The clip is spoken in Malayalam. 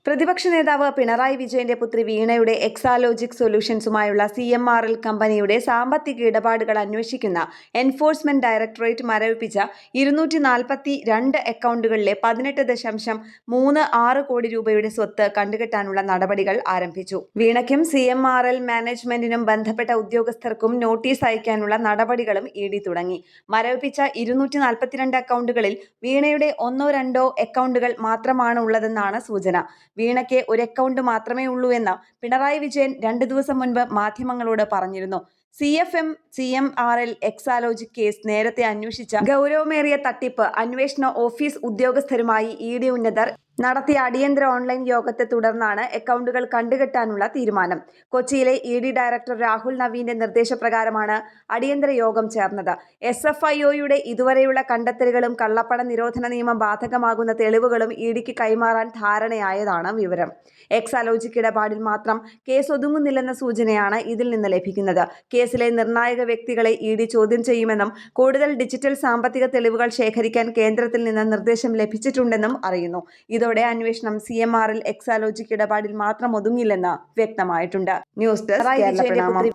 പ്രതിപക്ഷ നേതാവ് പിണറായി വിജയന്റെ പുത്രി വീണയുടെ എക്സാലോജിക് സൊല്യൂഷൻസുമായുള്ള CMRL കമ്പനിയുടെ സാമ്പത്തിക ഇടപാടുകൾ അന്വേഷിക്കുന്ന എൻഫോഴ്സ്മെന്റ് ഡയറക്ടറേറ്റ് മരവിപ്പിച്ച 242 അക്കൗണ്ടുകളിലെ 18.36 കോടി രൂപയുടെ സ്വത്ത് കണ്ടുകെട്ടാനുള്ള നടപടികൾ ആരംഭിച്ചു. വീണയ്ക്കും CMRL മാനേജ്മെന്റിനും ബന്ധപ്പെട്ട ഉദ്യോഗസ്ഥർക്കും നോട്ടീസ് അയക്കാനുള്ള നടപടികളും ED തുടങ്ങി. മരവിപ്പിച്ച 242 അക്കൗണ്ടുകളിൽ വീണയുടെ 1-2 അക്കൗണ്ടുകൾ മാത്രമാണ് ഉള്ളതെന്നാണ് സൂചന. വീണയ്ക്ക് ഒരു അക്കൗണ്ട് മാത്രമേ ഉള്ളൂ എന്ന് പിണറായി വിജയൻ 2 ദിവസം മുൻപ് മാധ്യമങ്ങളോട് പറഞ്ഞിരുന്നു. CFM CMRL എക്സാലോജിക് കേസ് നേരത്തെ അന്വേഷിച്ച ഗൗരവമേറിയ തട്ടിപ്പ് അന്വേഷണ ഓഫീസ് ഉദ്യോഗസ്ഥരുമായി ED ഉന്നതർ നടത്തിയ അടിയന്തര ഓൺലൈൻ യോഗത്തെ തുടർന്നാണ് അക്കൗണ്ടുകൾ കണ്ടുകെട്ടാനുള്ള തീരുമാനം. കൊച്ചിയിലെ ED ഡയറക്ടർ രാഹുൽ നവീന്റെ നിർദ്ദേശപ്രകാരമാണ് അടിയന്തര യോഗം ചേർന്നത്. SFIOയുടെ ഇതുവരെയുള്ള കണ്ടെത്തലുകളും കള്ളപ്പണ നിരോധന നിയമം ബാധകമാകുന്ന തെളിവുകളും EDക്ക് കൈമാറാൻ ധാരണയായതാണ് വിവരം. എക്സാലോജിക് ഇടപാടിൽ മാത്രം കേസ് ഒതുങ്ങുന്നില്ലെന്ന സൂചനയാണ് ഇതിൽ നിന്ന് ലഭിക്കുന്നത്. കേസിലെ നിർണായക വ്യക്തികളെ ED ചോദ്യം ചെയ്യുമെന്നും കൂടുതൽ ഡിജിറ്റൽ സാമ്പത്തിക തെളിവുകൾ ശേഖരിക്കാൻ കേന്ദ്രത്തിൽ നിന്ന് നിർദ്ദേശം ലഭിച്ചിട്ടുണ്ടെന്നും അറിയുന്നു. ഇതോടെ അന്വേഷണം CMRL എക്സാലോജിക് ഇടപാടിൽ മാത്രം ഒതുങ്ങില്ലെന്ന് വ്യക്തമായിട്ടുണ്ട്. ന്യൂസ് ഡെസ്ക് കേരള പ്രണാമം.